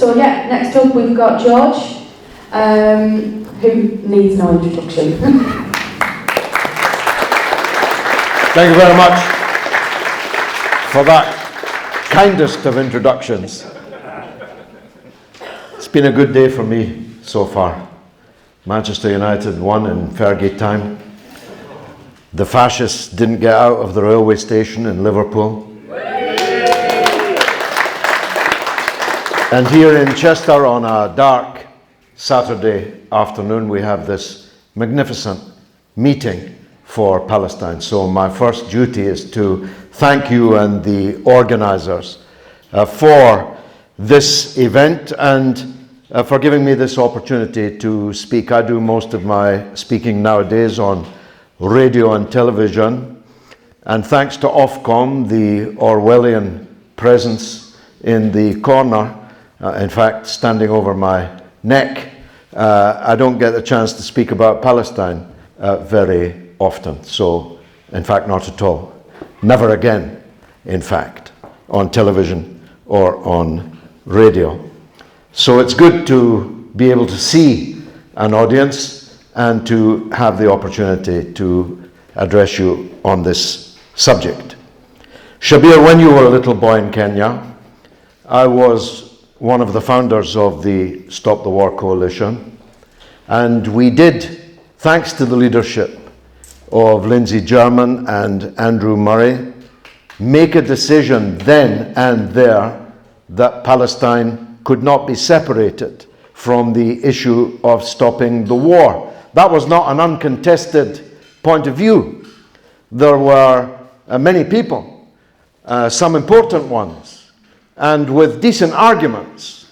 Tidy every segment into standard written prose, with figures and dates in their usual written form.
So yeah, next up we've got George, who needs no introduction. Thank you very much for that kindest of introductions. It's been a good day for me so far. Manchester United won in Fergie time. The fascists didn't get out of the railway station in Liverpool. And here in Chester on a dark Saturday afternoon, we have this magnificent meeting for Palestine. So my first duty is to thank you and the organisers for this event and for giving me this opportunity to speak. I do most of my speaking nowadays on radio and television, and thanks to Ofcom, the Orwellian presence in the corner, in fact standing over my neck, I don't get the chance to speak about Palestine very often. So, in fact, not at all. Never again, in fact, on television or on radio. So it's good to be able to see an audience and to have the opportunity to address you on this subject. Shabir, when you were a little boy in Kenya, I was one of the founders of the Stop the War Coalition, and we did, thanks to the leadership of Lindsay German and Andrew Murray, make a decision then and there that Palestine could not be separated from the issue of stopping the war. That was not an uncontested point of view. There were many people, some important ones, and with decent arguments,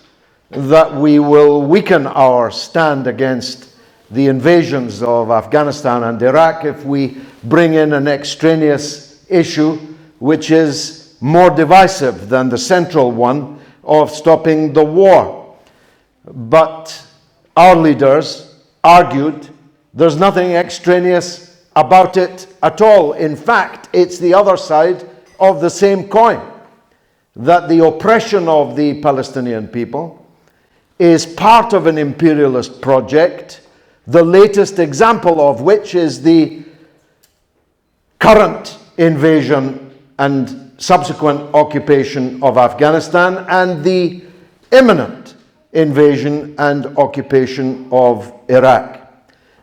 that we will weaken our stand against the invasions of Afghanistan and Iraq if we bring in an extraneous issue which is more divisive than the central one of stopping the war. But our leaders argued there's nothing extraneous about it at all. In fact, it's the other side of the same coin, that the oppression of the Palestinian people is part of an imperialist project, the latest example of which is the current invasion and subsequent occupation of Afghanistan and the imminent invasion and occupation of Iraq.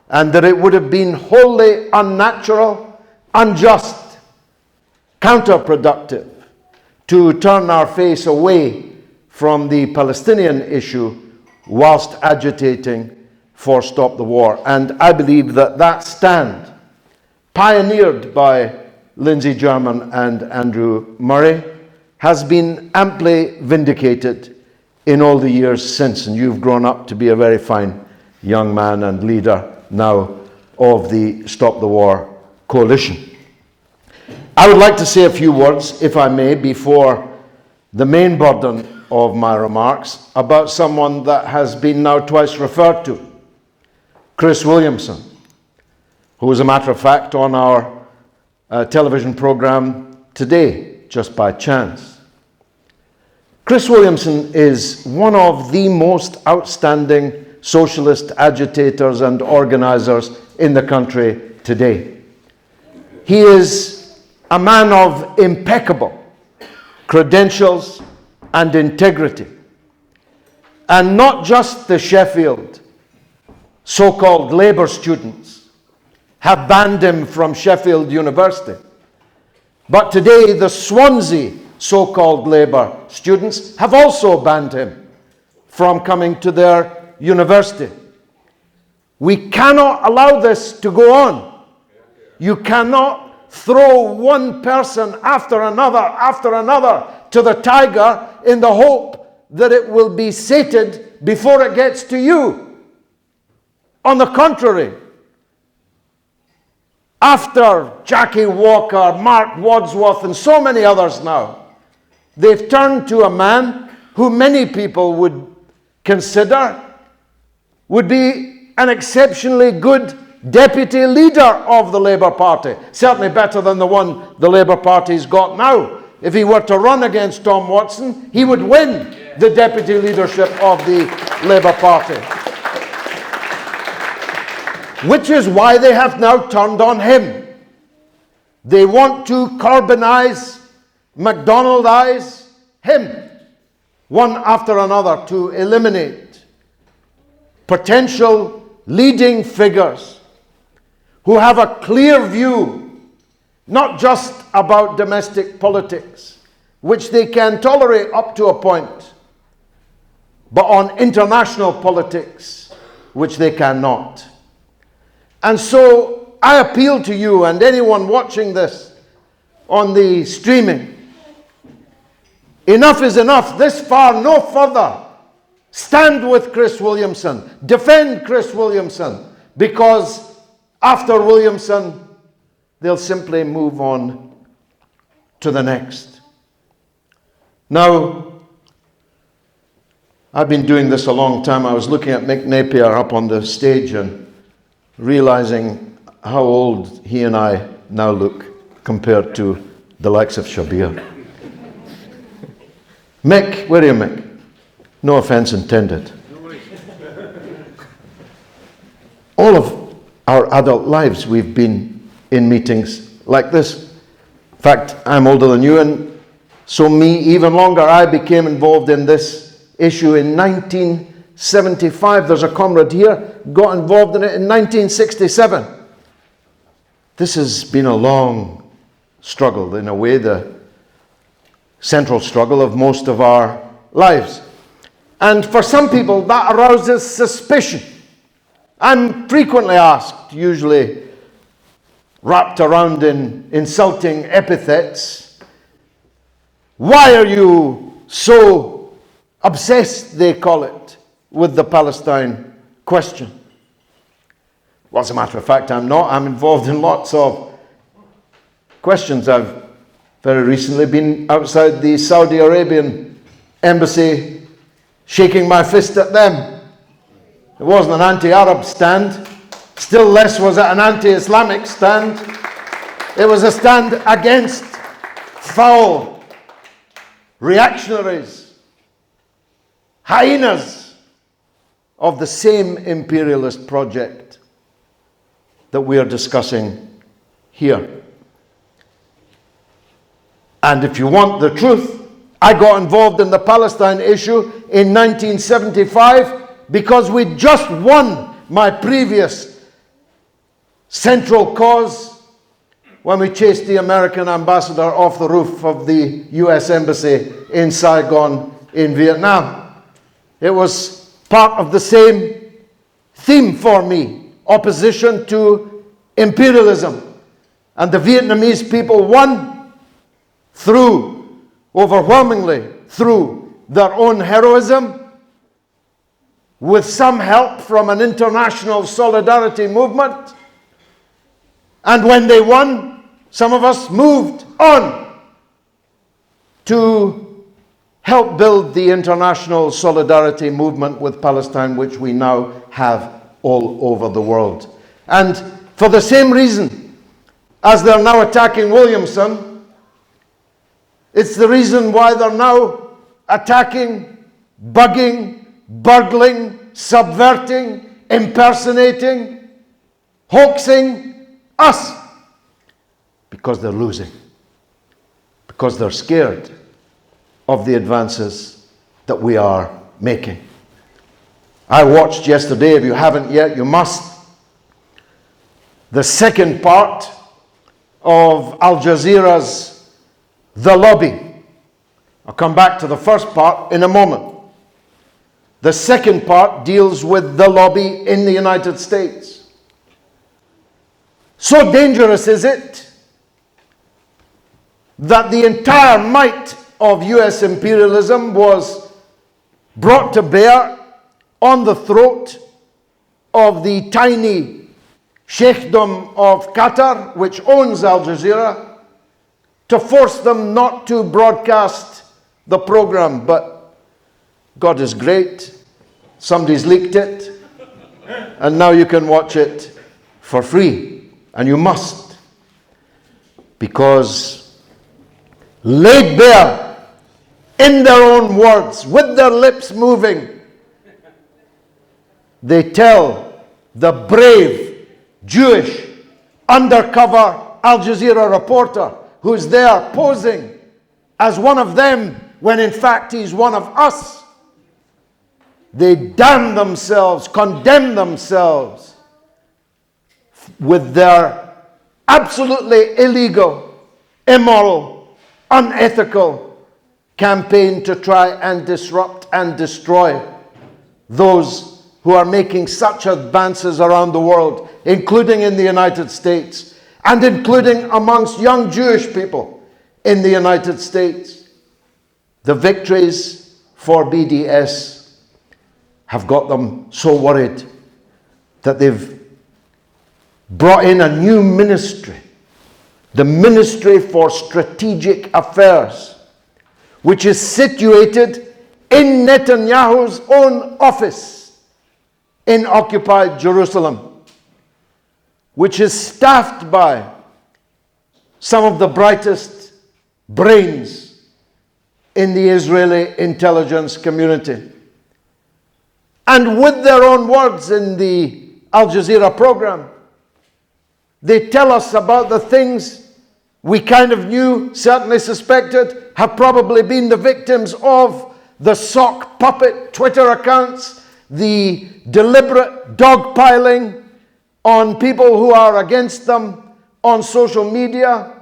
And that it would have been wholly unnatural, unjust, counterproductive to turn our face away from the Palestinian issue whilst agitating for Stop the War. And I believe that that stand, pioneered by Lindsay German and Andrew Murray, has been amply vindicated in all the years since. And you've grown up to be a very fine young man and leader now of the Stop the War Coalition. I would like to say a few words, if I may, before the main burden of my remarks about someone that has been now twice referred to, Chris Williamson, who, as a matter of fact, on our television program today, just by chance. Chris Williamson is one of the most outstanding socialist agitators and organisers in the country today. He is a man of impeccable credentials and integrity. And not just the Sheffield so-called Labour students have banned him from Sheffield University, but today the Swansea so-called Labour students have also banned him from coming to their university. We cannot allow this to go on. You cannot throw one person after another to the tiger in the hope that it will be sated before it gets to you. On the contrary, after Jackie Walker, Mark Wadsworth, and so many others now, they've turned to a man who many people would consider would be an exceptionally good deputy leader of the Labour Party. Certainly better than the one the Labour Party's got now. If he were to run against Tom Watson, he would win the deputy leadership of the Labour Party. Which is why they have now turned on him. They want to Corbynize, McDonaldize him, one after another, to eliminate potential leading figures who have a clear view, not just about domestic politics, which they can tolerate up to a point, but on international politics, which they cannot. And so I appeal to you and anyone watching this on the streaming. Enough is enough. This far, no further. Stand with Chris Williamson. Defend Chris Williamson. Because after Williamson, they'll simply move on to the next. Now, I've been doing this a long time. I was looking at Mick Napier up on the stage and realizing how old he and I now look compared to the likes of Shabir. Mick, where are you, Mick? No offense intended. All of our adult lives we've been in meetings like this. In fact, I'm older than you, and so me, even longer. I became involved in this issue in 1975. There's a comrade here, got involved in it in 1967. This has been a long struggle, in a way, the central struggle of most of our lives. And for some people, that arouses suspicion. I'm frequently asked, usually wrapped around in insulting epithets, why are you so obsessed, they call it, with the Palestine question? Well, as a matter of fact, I'm not. I'm involved in lots of questions. I've very recently been outside the Saudi Arabian embassy shaking my fist at them. It wasn't an anti-Arab stand. Still less was it an anti-Islamic stand. It was a stand against foul reactionaries, hyenas of the same imperialist project that we are discussing here. And if you want the truth, I got involved in the Palestine issue in 1975 because we just won my previous central cause when we chased the American ambassador off the roof of the US embassy in Saigon in Vietnam. It was part of the same theme for me, opposition to imperialism. And the Vietnamese people won overwhelmingly through their own heroism, with some help from an international solidarity movement. And when they won, some of us moved on to help build the international solidarity movement with Palestine, which we now have all over the world. And for the same reason as they're now attacking Williamson, it's the reason why they're now attacking, bugging, burgling, subverting, impersonating, hoaxing us. Because they're losing. Because they're scared of the advances that we are making. I watched yesterday, if you haven't yet, you must, the second part of Al Jazeera's The Lobby. I'll come back to the first part in a moment. The second part deals with the lobby in the United States. So dangerous is it that the entire might of US imperialism was brought to bear on the throat of the tiny Sheikhdom of Qatar, which owns Al Jazeera, to force them not to broadcast the program. But God is great. Somebody's leaked it. And now you can watch it for free. And you must. Because laid bare in their own words, with their lips moving, they tell the brave Jewish undercover Al Jazeera reporter who's there posing as one of them when in fact he's one of us. They damn themselves, condemn themselves with their absolutely illegal, immoral, unethical campaign to try and disrupt and destroy those who are making such advances around the world, including in the United States, and including amongst young Jewish people in the United States. The victories for BDS have got them so worried that they've brought in a new ministry, the Ministry for Strategic Affairs, which is situated in Netanyahu's own office in occupied Jerusalem, which is staffed by some of the brightest brains in the Israeli intelligence community. And with their own words in the Al Jazeera program, they tell us about the things we kind of knew, certainly suspected, have probably been the victims of the sock puppet Twitter accounts, the deliberate dogpiling on people who are against them on social media,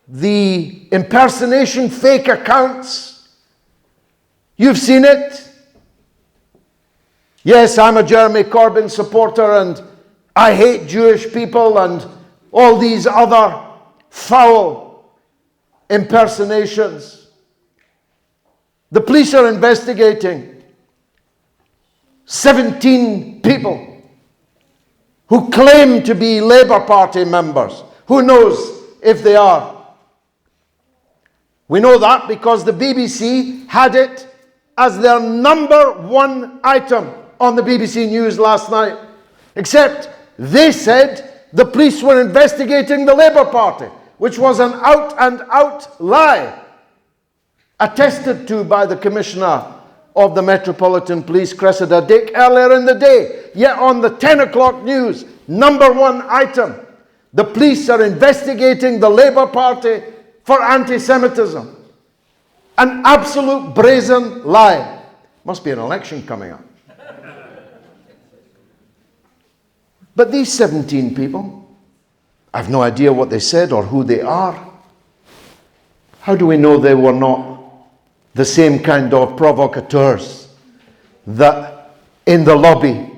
the impersonation fake accounts. You've seen it. Yes, I'm a Jeremy Corbyn supporter and I hate Jewish people and all these other foul impersonations. The police are investigating 17 people who claim to be Labour Party members. Who knows if they are? We know that because the BBC had it as their number one item on the BBC News last night. Except they said the police were investigating the Labour Party, which was an out-and-out lie, attested to by the Commissioner of the Metropolitan Police, Cressida Dick, earlier in the day. Yet on the 10 o'clock news, number one item, the police are investigating the Labour Party for anti-Semitism. An absolute brazen lie. Must be an election coming up. But these 17 people, I've no idea what they said or who they are. How do we know they were not the same kind of provocateurs that in the lobby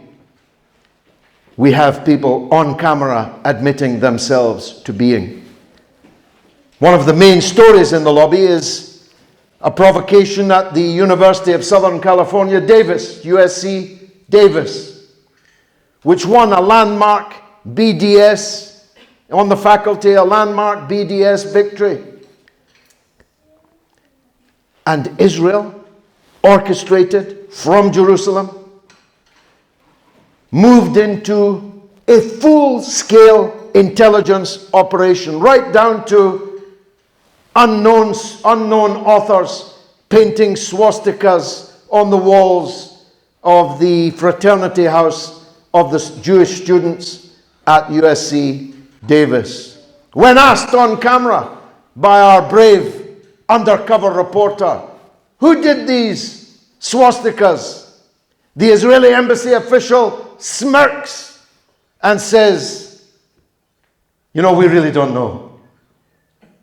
we have people on camera admitting themselves to being? One of the main stories in the lobby is a provocation at the University of Southern California, Davis, USC Davis, which won a landmark BDS, on the faculty, a landmark BDS victory. And Israel, orchestrated from Jerusalem, moved into a full-scale intelligence operation, right down to unknown authors painting swastikas on the walls of the fraternity house of the Jewish students at USC Davis. When asked on camera by our brave undercover reporter, who did these swastikas? The Israeli embassy official smirks and says, you know, we really don't know.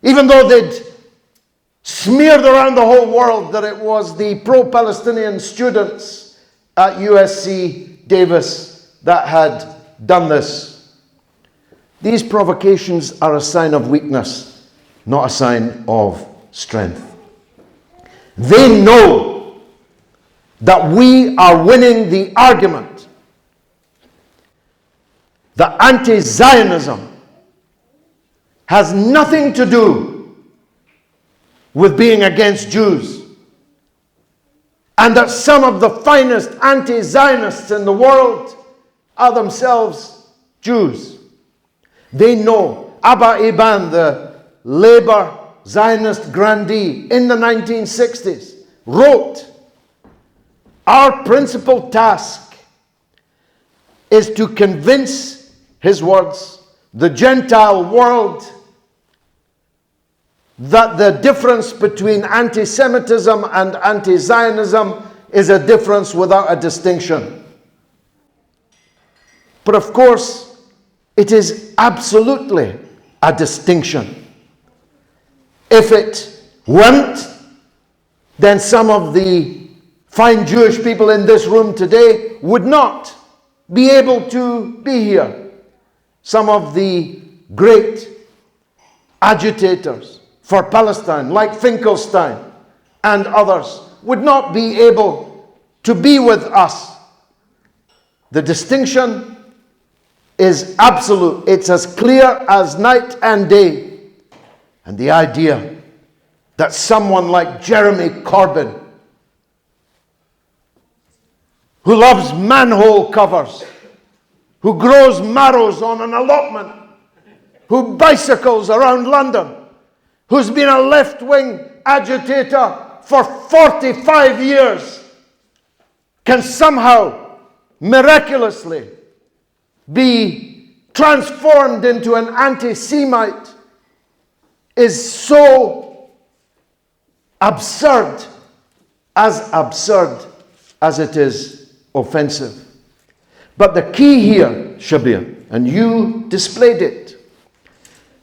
Even though they'd smeared around the whole world that it was the pro-Palestinian students at USC Davis that had done this. These provocations are a sign of weakness, not a sign of strength. They know that we are winning the argument that anti-Zionism has nothing to do with being against Jews, and that some of the finest anti-Zionists in the world are themselves Jews. They know Abba Eban, the Labour Zionist grandee in the 1960s, wrote, "Our principal task is to convince," his words, "the Gentile world that the difference between anti-Semitism and anti-Zionism is a difference without a distinction." But of course, it is absolutely a distinction. If it weren't, then some of the fine Jewish people in this room today would not be able to be here. Some of the great agitators for Palestine, like Finkelstein and others, would not be able to be with us. The distinction is absolute. It's as clear as night and day. And the idea that someone like Jeremy Corbyn, who loves manhole covers, who grows marrows on an allotment, who bicycles around London, who's been a left-wing agitator for 45 years, can somehow miraculously be transformed into an anti-Semite is so absurd as it is offensive. But the key here, Shabir, and you displayed it,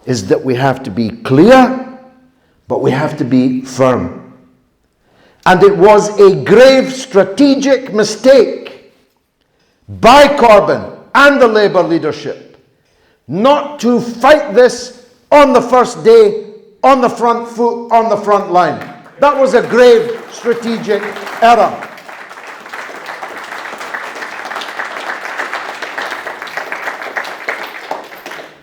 is that we have to be clear, but we have to be firm. And it was a grave strategic mistake by Corbyn and the Labour leadership not to fight this on the first day, on the front foot, on the front line. That was a grave strategic error.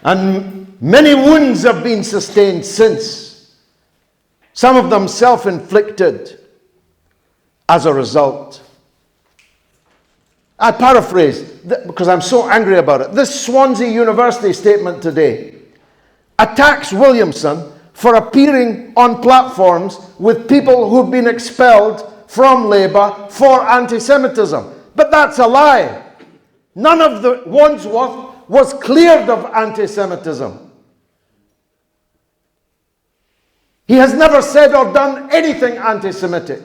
And many wounds have been sustained since, some of them self-inflicted as a result. I paraphrase, because I'm so angry about it. This Swansea University statement today attacks Williamson for appearing on platforms with people who've been expelled from Labour for anti-Semitism. But that's a lie. None of the Wandsworth was cleared of anti-Semitism. He has never said or done anything anti-Semitic.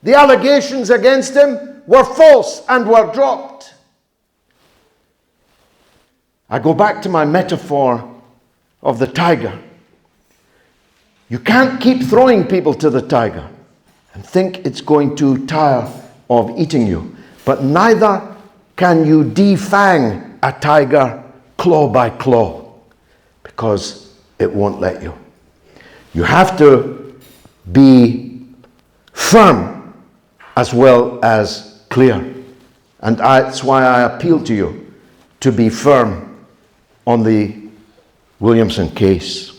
The allegations against him were false and were dropped. I go back to my metaphor of the tiger. You can't keep throwing people to the tiger and think it's going to tire of eating you. But neither can you defang a tiger claw by claw, because it won't let you. You have to be firm as well as clear. And that's why I appeal to you to be firm on the Williamson case.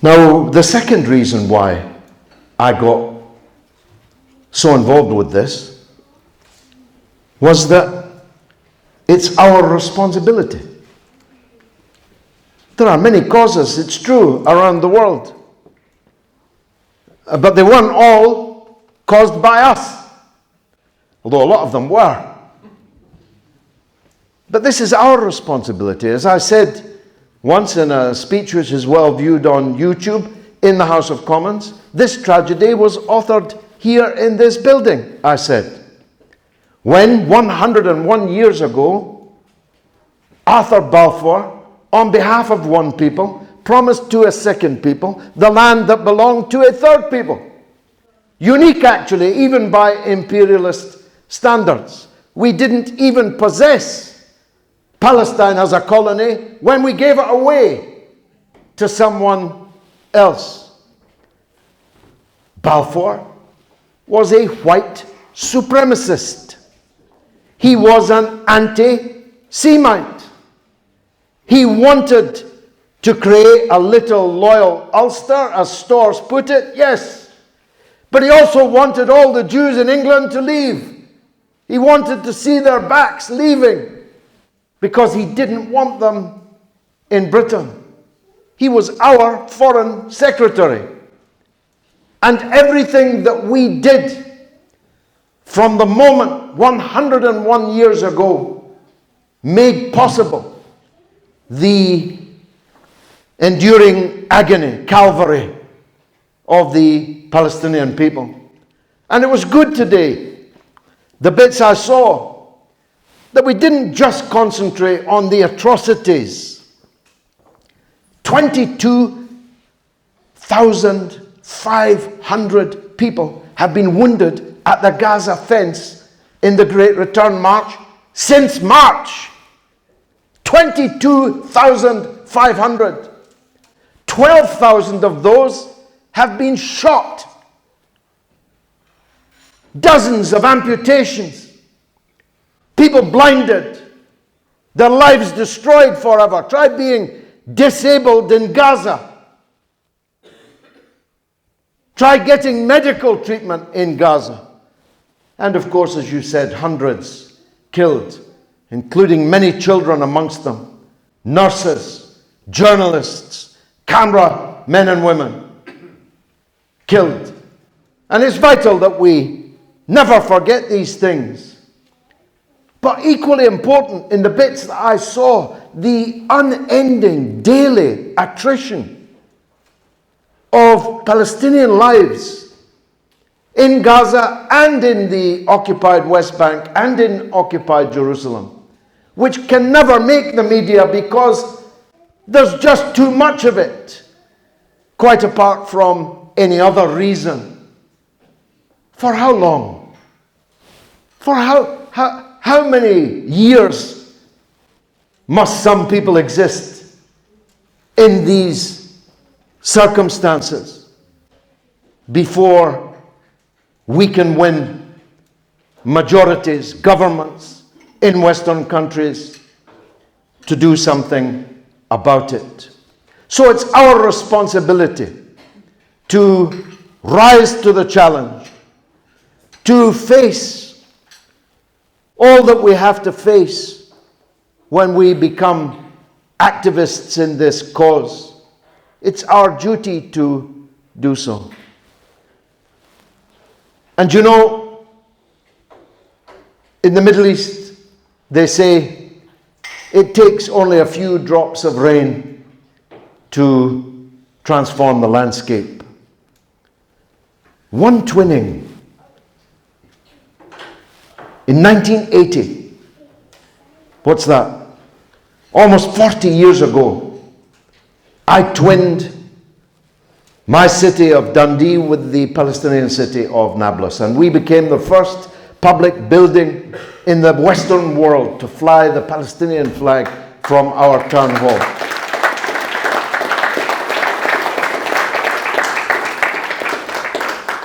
Now, the second reason why I got so involved with this was that it's our responsibility. There are many causes, it's true, around the world. But they weren't all caused by us, although a lot of them were. But this is our responsibility. As I said once in a speech which is well viewed on YouTube in the House of Commons, this tragedy was authored here in this building, I said. When 101 years ago, Arthur Balfour, on behalf of one people, promised to a second people the land that belonged to a third people. Unique, actually, even by imperialist standards. We didn't even possess Palestine as a colony when we gave it away to someone else. Balfour was a white supremacist. He was an anti-Semite. He wanted to create a little loyal Ulster, as Storrs put it, yes. But he also wanted all the Jews in England to leave. He wanted to see their backs leaving because he didn't want them in Britain. He was our foreign secretary. And everything that we did from the moment 101 years ago made possible the enduring agony, Calvary of the Palestinian people. And it was good today, the bits I saw, that we didn't just concentrate on the atrocities. 22,500 people have been wounded at the Gaza fence in the Great Return March since March. 22,500. 12,000 of those have been shot. Dozens of amputations. People blinded. Their lives destroyed forever. Try being disabled in Gaza. Try getting medical treatment in Gaza. And of course, as you said, hundreds killed, including many children amongst them, nurses, journalists, camera men and women killed. And it's vital that we never forget these things. But equally important, in the bits that I saw, the unending daily attrition of Palestinian lives in Gaza and in the occupied West Bank and in occupied Jerusalem, which can never make the media because there's just too much of it, quite apart from any other reason. For how long? For how many years must some people exist in these circumstances before we can win majorities, governments in Western countries to do something about it? So it's our responsibility to rise to the challenge, to face all that we have to face when we become activists in this cause. It's our duty to do so. And you know, in the Middle East, they say it takes only a few drops of rain to transform the landscape. One twinning. In 1980, what's that? Almost 40 years ago, I twinned my city of Dundee with the Palestinian city of Nablus, and we became the first public building in the Western world to fly the Palestinian flag from our town hall.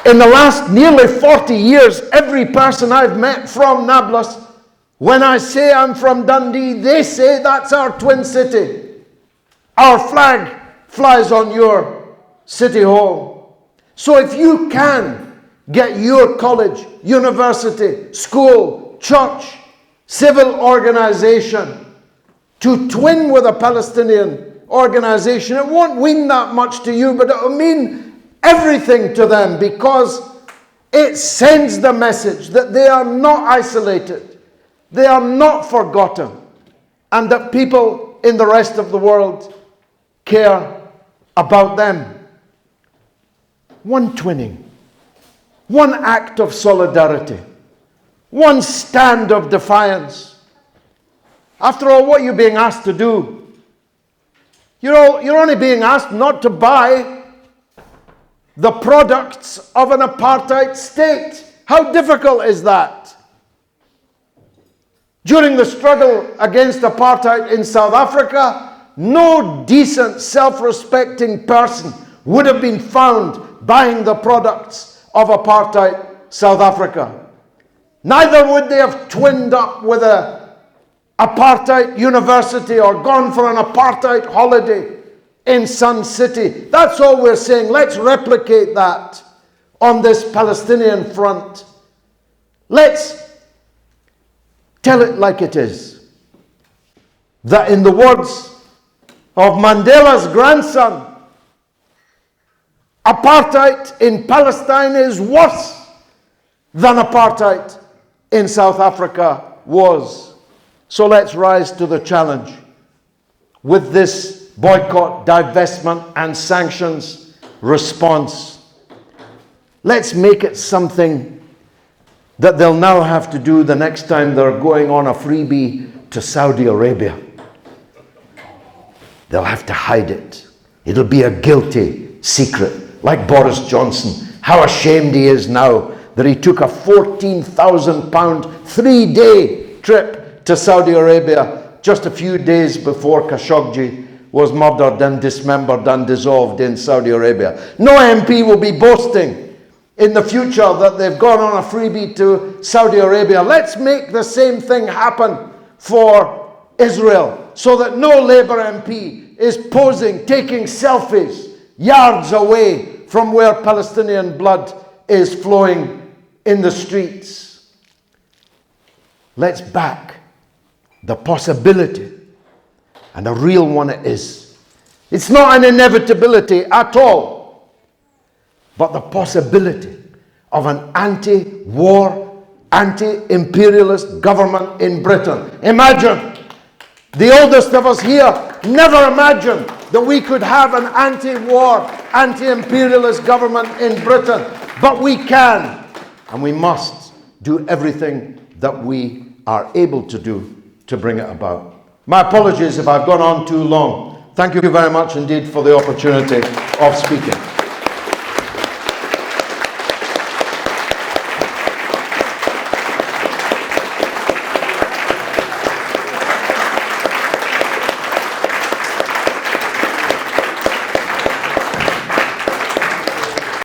In the last nearly 40 years, every person I've met from Nablus, when I say I'm from Dundee, they say that's our twin city. Our flag flies on your city hall. So if you can get your college, university, school, church, civil organization to twin with a Palestinian organization, it won't mean that much to you, but it will mean everything to them, because it sends the message that they are not isolated, they are not forgotten, and that people in the rest of the world care about them. One twinning, one act of solidarity, one stand of defiance. After all, what are you being asked to do? You're only being asked not to buy the products of an apartheid state. How difficult is that? During the struggle against apartheid in South Africa, no decent, self-respecting person would have been found buying the products of apartheid South Africa. Neither would they have twinned up with an apartheid university or gone for an apartheid holiday in Sun City. That's all we're saying. Let's replicate that on this Palestinian front. Let's tell it like it is. That in the words of Mandela's grandson. Apartheid in Palestine is worse than apartheid in South Africa was. So let's rise to the challenge with this boycott, divestment, and sanctions response. Let's make it something that they'll now have to do the next time they're going on a freebie to Saudi Arabia. They'll have to hide it. It'll be a guilty secret, like Boris Johnson. How ashamed he is now that he took a £14,000 3-day trip to Saudi Arabia just a few days before Khashoggi was murdered and dismembered and dissolved in Saudi Arabia. No MP will be boasting in the future that they've gone on a freebie to Saudi Arabia. Let's make the same thing happen for Israel so that no Labour MP is posing, taking selfies yards away from where Palestinian blood is flowing in the streets. Let's back the possibility, and a real one it is. It's not an inevitability at all, but the possibility of an anti-war, anti-imperialist government in Britain. Imagine, the oldest of us here never imagined that we could have an anti-war, anti-imperialist government in Britain, but we can, and we must do everything that we are able to do to bring it about. My apologies if I've gone on too long. Thank you very much indeed for the opportunity of speaking.